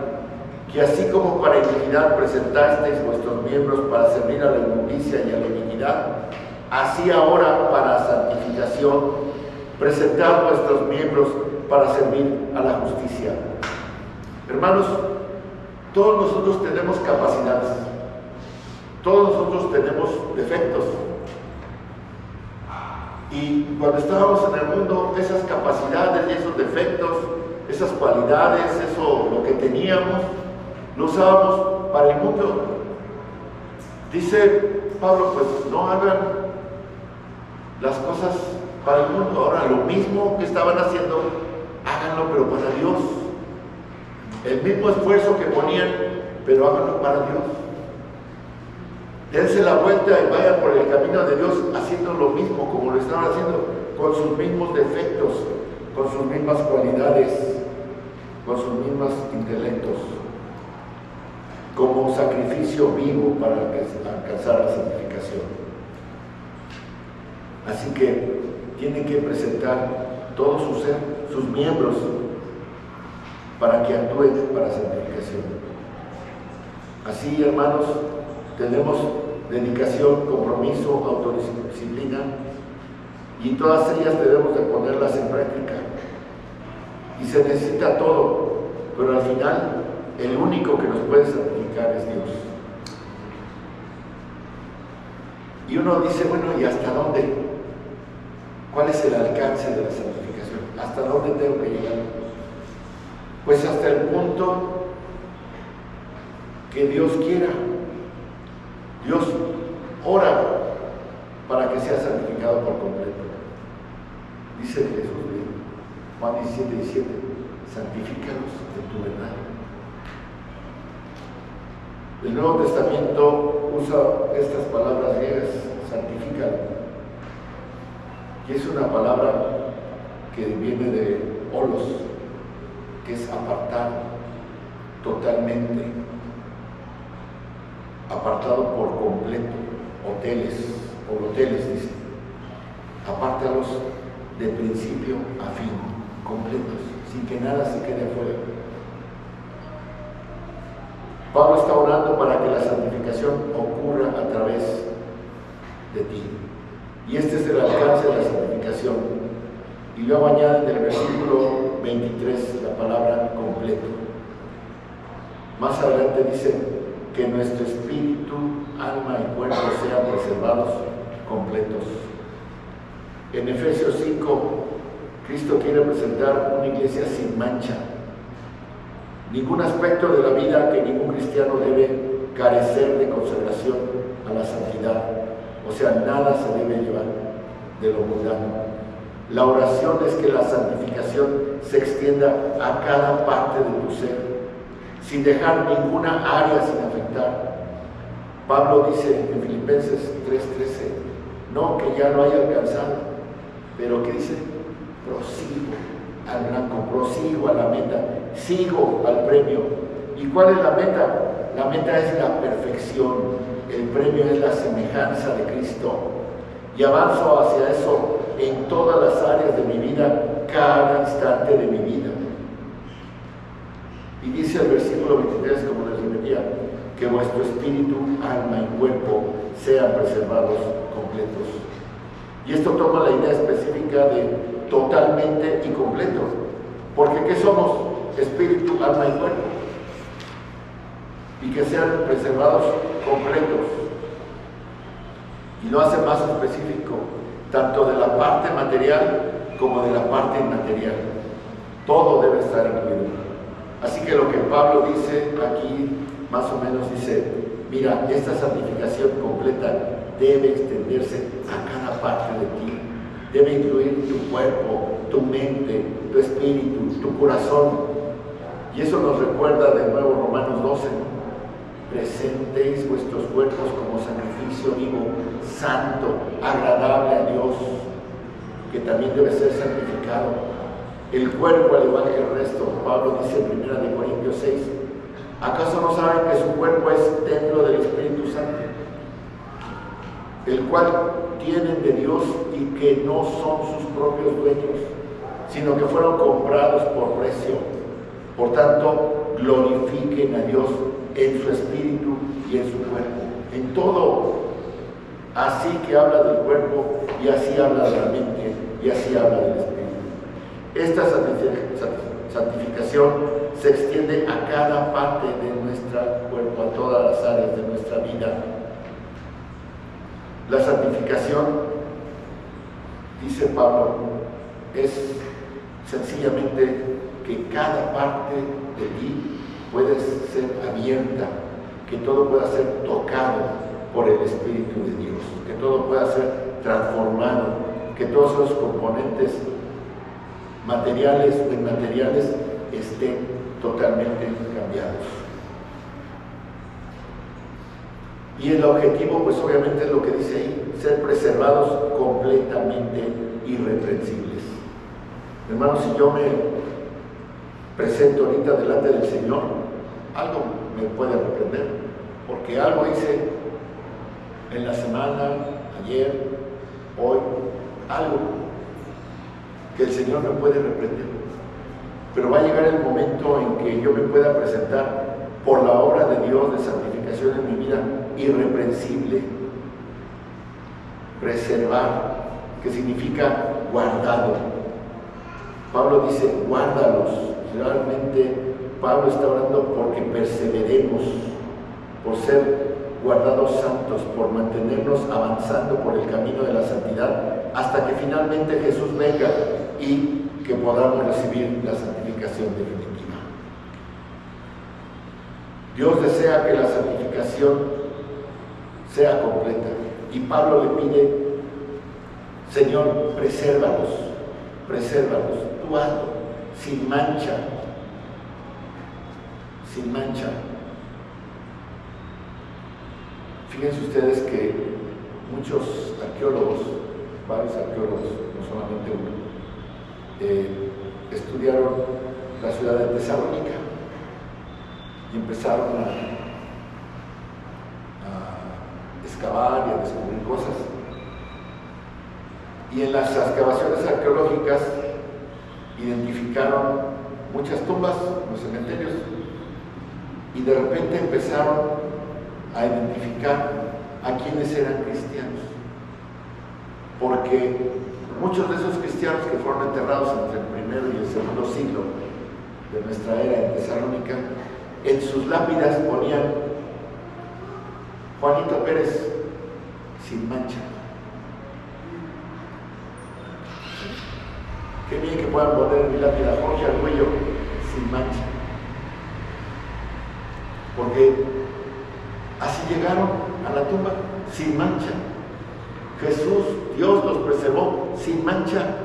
B: que así como para iniquidad presentasteis vuestros miembros para servir a la inmundicia y a la iniquidad, así ahora para santificación presentad vuestros miembros para servir a la justicia. Hermanos, todos nosotros tenemos capacidades, todos nosotros tenemos defectos, Y cuando estábamos en el mundo, esas capacidades y esos defectos, esas cualidades, eso, lo que teníamos, lo usábamos para el mundo. Dice Pablo, pues no hagan las cosas para el mundo. Ahora, lo mismo que estaban haciendo, háganlo, pero para Dios. El mismo esfuerzo que ponían, pero háganlo para Dios. Dense la vuelta y vayan por el camino de Dios haciendo lo mismo como lo estaban haciendo, con sus mismos defectos, con sus mismas cualidades, con sus mismos intelectos, como sacrificio vivo para alcanzar la santificación. Así que tienen que presentar todo su ser, sus miembros, para que actúen para santificación. Así, hermanos, tenemos dedicación, compromiso, autodisciplina, y todas ellas debemos de ponerlas en práctica. Y se necesita todo, pero al final el único que nos puede santificar es Dios. Y uno dice, bueno, ¿y hasta dónde? ¿Cuál es el alcance de la santificación? ¿Hasta dónde tengo que llegar? Pues hasta el punto que Dios quiera. Dios ora para que sea santificado por completo. Dice Jesús, Juan 17:17, santifícalos en tu verdad. El Nuevo Testamento usa estas palabras griegas, santifícalo. Y es una palabra que viene de holos, que es apartar totalmente, apartado por completo, hoteles, dice, apártalos de principio a fin, completos, sin que nada se quede afuera. Pablo está orando para que la santificación ocurra a través de ti. Y este es el alcance de la santificación. Y luego añade en el versículo 23 la palabra completo. Más adelante dice que nuestro espíritu, alma y cuerpo sean preservados completos. En Efesios 5, Cristo quiere presentar una iglesia sin mancha. Ningún aspecto de la vida que ningún cristiano debe carecer de consagración a la santidad. O sea, nada se debe llevar de lo mundano. La oración es que la santificación se extienda a cada parte de tu ser, sin dejar ninguna área sin afectar. Pablo dice en Filipenses 3:13, no que ya lo haya alcanzado, pero que dice, prosigo al blanco, prosigo a la meta, sigo al premio. ¿Y cuál es la meta? La meta es la perfección, el premio es la semejanza de Cristo. Y avanzo hacia eso en todas las áreas de mi vida, cada instante de mi vida. Y dice el versículo 23, como les repetía, que vuestro espíritu, alma y cuerpo sean preservados completos. Y esto toma la idea específica de totalmente y completo. Porque ¿qué somos? Espíritu, alma y cuerpo. Y que sean preservados completos. Y lo hace más específico, tanto de la parte material como de la parte inmaterial. Todo debe estar incluido. Así que lo que Pablo dice aquí, más o menos dice, mira, esta santificación completa debe extenderse a cada parte de ti. Debe incluir tu cuerpo, tu mente, tu espíritu, tu corazón. Y eso nos recuerda de nuevo Romanos 12, ¿no? Presentéis vuestros cuerpos como sacrificio vivo, santo, agradable a Dios, que también debe ser santificado. El cuerpo, al igual que el resto, Pablo dice en 1 Corintios 6, ¿acaso no saben que su cuerpo es templo del Espíritu Santo, el cual tienen de Dios y que no son sus propios dueños, sino que fueron comprados por precio? Por tanto, glorifiquen a Dios en su espíritu y en su cuerpo, en todo. Así que habla del cuerpo y así habla de la mente y así habla del espíritu. Esta santificación se extiende a cada parte de nuestro cuerpo, a todas las áreas de nuestra vida. La santificación dice Pablo, es sencillamente que cada parte de ti puede ser abierta, que todo pueda ser tocado por el Espíritu de Dios, que todo pueda ser transformado, que todos esos componentes materiales o inmateriales estén totalmente cambiados. Y el objetivo, pues obviamente es lo que dice ahí, ser preservados completamente irreprensibles. Hermanos, si yo me presento ahorita delante del Señor, algo me puede reprender, porque algo hice en la semana, ayer, hoy, algo que el Señor me puede reprender. Pero va a llegar el momento en que yo me pueda presentar por la obra de Dios de santificación en mi vida irreprensible, preservar, que significa guardado. Pablo dice, guárdalos. Realmente Pablo está hablando porque perseveremos, por ser guardados santos, por mantenernos avanzando por el camino de la santidad, hasta que finalmente Jesús venga y que podamos recibir la santificación definitiva. Dios desea que la santificación sea completa, y Pablo le pide, Señor, presérvalos, tú hazlo, sin mancha, sin mancha. Fíjense ustedes que muchos arqueólogos, varios arqueólogos, no solamente uno, estudiaron la ciudad de Tesalónica y empezaron a excavar y a descubrir cosas. Y en las excavaciones arqueológicas identificaron muchas tumbas en los cementerios, y de repente empezaron a identificar a quienes eran cristianos, porque muchos de esos cristianos que fueron enterrados entre el primero y el segundo siglo de nuestra era en Tesalónica, en sus lápidas ponían Juanito Pérez, sin mancha. Qué bien que puedan poner en mi lápida Jorge Argüello, sin mancha. Porque así llegaron a la tumba, sin mancha. Jesús, Dios los preservó sin mancha.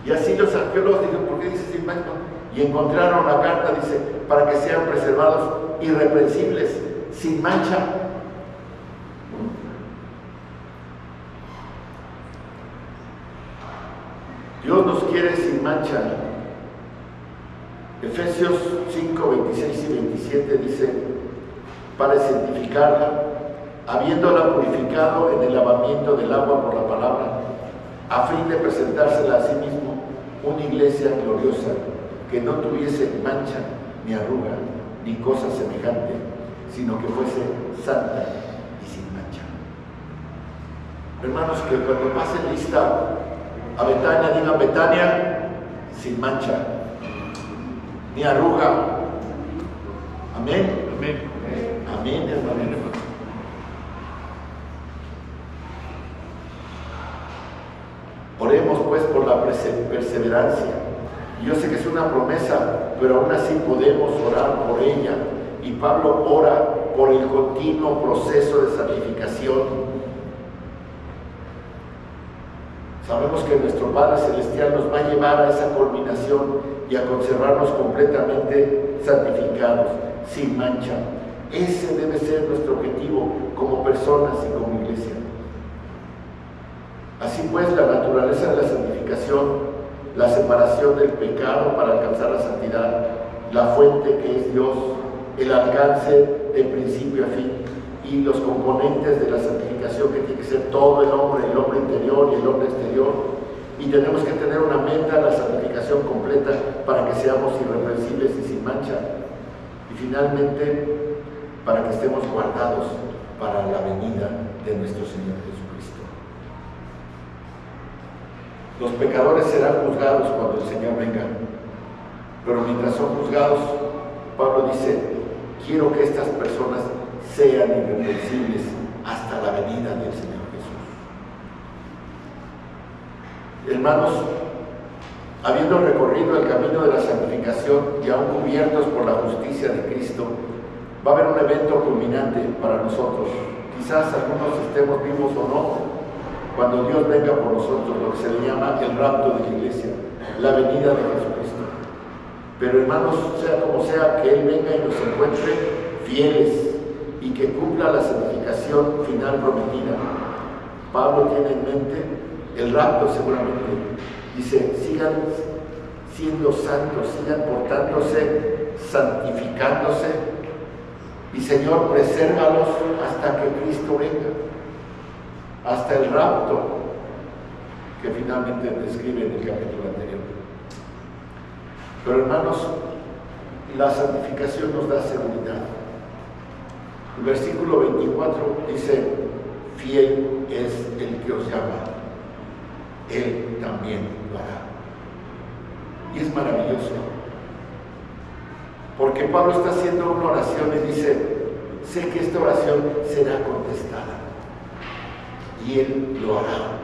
B: Y así los arqueólogos dijeron, ¿por qué dice sin mancha? Y encontraron la carta, dice, para que sean preservados irreprensibles, sin mancha. Dios nos quiere sin mancha. Efesios 5, 26 y 27 dice, para santificarla, habiéndola purificado en el lavamiento del agua por la palabra, a fin de presentársela a sí mismo una iglesia gloriosa, que no tuviese mancha, ni arruga, ni cosa semejante, sino que fuese santa y sin mancha. Hermanos, que cuando pasen lista a Betania, digan Betania sin mancha, ni arruga. Amén.
A: Amén.
B: Amén, hermano. Oremos pues por la perseverancia. Yo sé que es una promesa, pero aún así podemos orar por ella. Y Pablo ora por el continuo proceso de santificación. Sabemos que nuestro Padre Celestial nos va a llevar a esa culminación y a conservarnos completamente santificados, sin mancha. Ese debe ser nuestro objetivo como personas y como iglesia. Así pues, la naturaleza de la santificación, la separación del pecado para alcanzar la santidad, la fuente que es Dios, el alcance de principio a fin, y los componentes de la santificación que tiene que ser todo el hombre interior y el hombre exterior, y tenemos que tener una meta, la santificación completa, para que seamos irreprensibles y sin mancha, y finalmente para que estemos guardados para la venida de nuestro Señor Jesucristo. Los pecadores serán juzgados cuando el Señor venga, pero mientras son juzgados, Pablo dice, quiero que estas personas sean irreprensibles hasta la venida del Señor Jesús. Hermanos, habiendo recorrido el camino de la santificación y aún cubiertos por la justicia de Cristo, va a haber un evento culminante para nosotros. Quizás algunos estemos vivos o no, cuando Dios venga por nosotros, lo que se le llama el rapto de la iglesia, la venida de Jesucristo. Pero hermanos, sea como sea, que Él venga y nos encuentre fieles y que cumpla la santificación final prometida. Pablo tiene en mente el rapto seguramente. Dice, sigan siendo santos, sigan portándose, santificándose, y Señor, presérvalos hasta que Cristo venga, hasta el rapto que finalmente describe en el capítulo anterior. Pero hermanos, la santificación nos da seguridad. El versículo 24 dice, fiel es el que os llama, Él también lo hará. Y es maravilloso, porque Pablo está haciendo una oración y dice, sé que esta oración será contestada, y Él lo hará.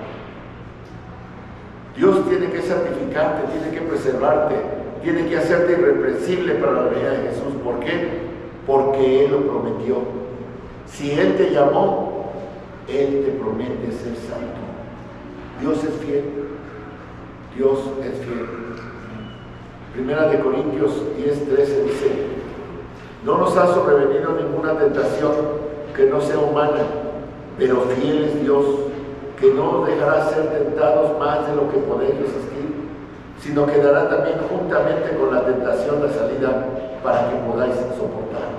B: Dios tiene que santificarte, tiene que preservarte, tiene que hacerte irreprensible para la venida de Jesús. ¿Por qué? Porque Él lo prometió. Si Él te llamó, Él te promete ser santo. Dios es fiel. Dios es fiel. Primera de Corintios 10:13 dice, no nos ha sobrevenido ninguna tentación que no sea humana, pero fiel es Dios, que no os dejará ser tentados más de lo que podéis resistir, sino que dará también juntamente con la tentación la salida para que podáis soportar.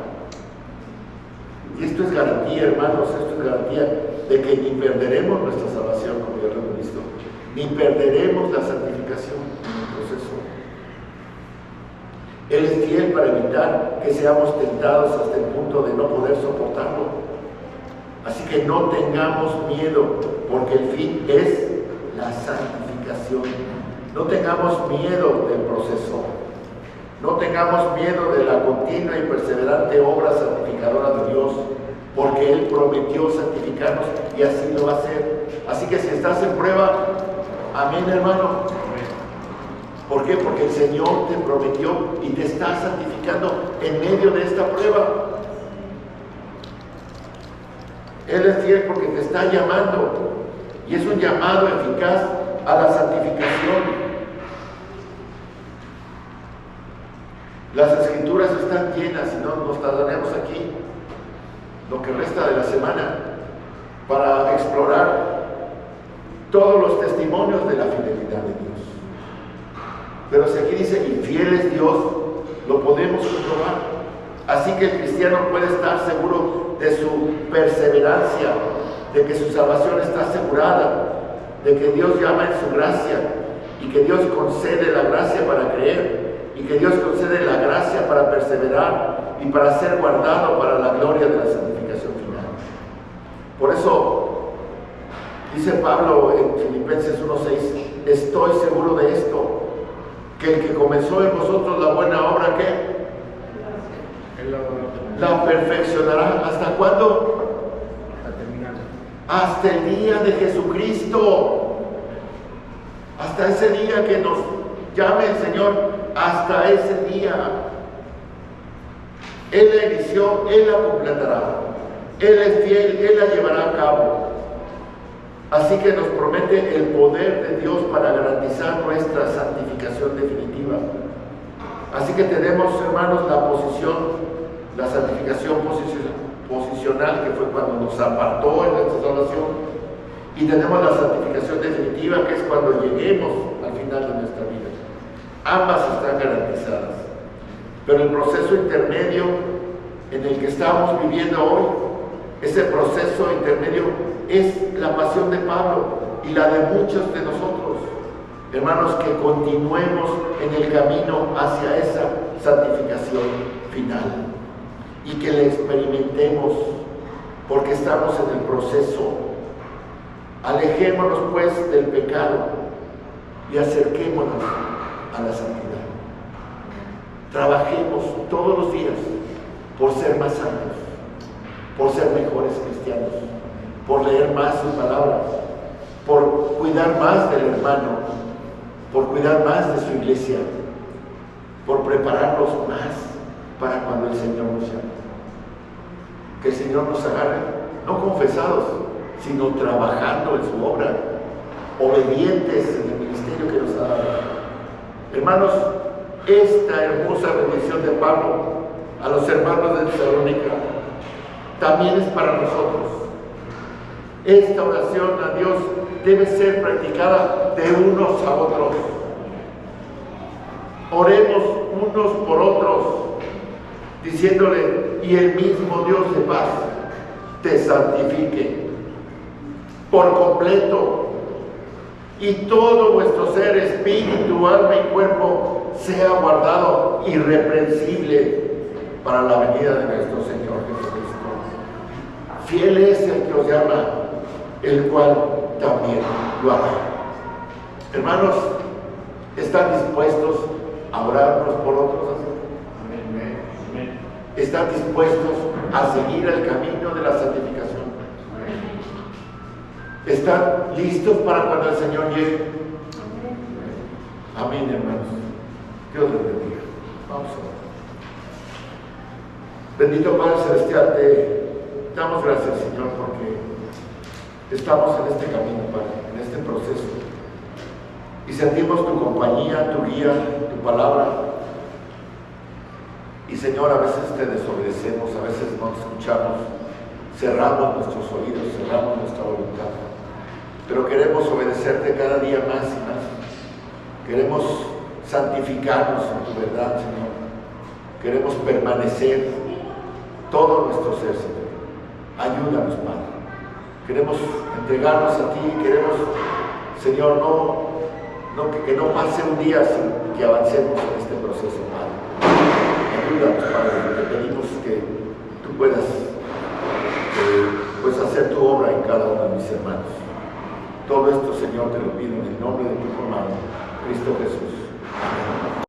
B: Y esto es garantía, hermanos, esto es garantía de que ni perderemos nuestra salvación, como ya lo hemos visto, ni perderemos la santificación en el proceso. Él es fiel para evitar que seamos tentados hasta el punto de no poder soportarlo. Así que no tengamos miedo, porque el fin es la santificación. No tengamos miedo del proceso. No tengamos miedo de la continua y perseverante obra santificadora de Dios, porque Él prometió santificarnos y así lo va a hacer. Así que si estás en prueba, amén, hermano. ¿Por qué? Porque el Señor te prometió y te está santificando en medio de esta prueba. Él es fiel porque te está llamando, y es un llamado eficaz a la santificación. Las escrituras están llenas, y no nos tardaremos aquí lo que resta de la semana para explorar todos los testimonios de la fidelidad de Dios. Pero si aquí dice, y fiel es Dios, lo podemos comprobar. Así que el cristiano puede estar seguro de su perseverancia, de que su salvación está asegurada, de que Dios llama en su gracia, y que Dios concede la gracia para creer, y que Dios concede la gracia para perseverar y para ser guardado para la gloria de la santificación final. Por eso dice Pablo en Filipenses 1:6, estoy seguro de esto, que el que comenzó en vosotros la buena obra, ¿qué? La perfeccionará. ¿Hasta cuándo? Hasta el día de Jesucristo. Hasta ese día que nos llame el Señor. Hasta ese día. Él la inició, Él la completará. Él es fiel, Él la llevará a cabo. Así que nos promete el poder de Dios para garantizar nuestra santificación definitiva. Así que tenemos, hermanos, la posición, la santificación posicional, que fue cuando nos apartó en nuestra salvación, y tenemos la santificación definitiva, que es cuando lleguemos al final de nuestra vida. Ambas están garantizadas, pero el proceso intermedio en el que estamos viviendo hoy, ese proceso intermedio es la pasión de Pablo y la de muchos de nosotros. Hermanos, que continuemos en el camino hacia esa santificación final y que la experimentemos, porque estamos en el proceso. Alejémonos pues del pecado y acerquémonos a la santidad. Trabajemos todos los días por ser más santos, por ser mejores cristianos, por leer más sus palabras, por cuidar más del hermano, por cuidar más de su iglesia, por prepararlos más para cuando el Señor nos llame. Que el Señor nos agarre, no confesados, sino trabajando en su obra, obedientes en el ministerio que nos ha dado. Hermanos, esta hermosa bendición de Pablo a los hermanos de Tesalónica también es para nosotros. Esta oración a Dios debe ser practicada de unos a otros. Oremos unos por otros, diciéndole: y el mismo Dios de paz te santifique por completo, y todo vuestro ser, espíritu, alma y cuerpo sea guardado irreprensible para la venida de nuestro Señor Jesucristo. Fiel es el que os llama, el cual también lo hará. Hermanos, ¿están dispuestos a orar unos por otros? ¿Están dispuestos a seguir el camino de la santificación? ¿Están listos para cuando el Señor llegue? Amén, hermanos. Dios les bendiga. Vamos a orar. Bendito Padre Celestial, te damos gracias, Señor, porque estamos en este camino, Padre, en este proceso. Y sentimos tu compañía, tu guía, tu palabra. Y Señor, a veces te desobedecemos, a veces no te escuchamos, cerramos nuestros oídos, cerramos nuestra voluntad. Pero queremos obedecerte cada día más y más. Queremos santificarnos en tu verdad, Señor. Queremos permanecer todo nuestro ser, Señor. Ayúdanos, Padre. Queremos entregarnos a ti, queremos, Señor, que no pase un día sin que avancemos en este proceso, Padre. Ayúdanos, Padre, te pedimos que tú puedas pues hacer tu obra en cada uno de mis hermanos. Todo esto, Señor, te lo pido en el nombre de tu hermano, Cristo Jesús. Amén.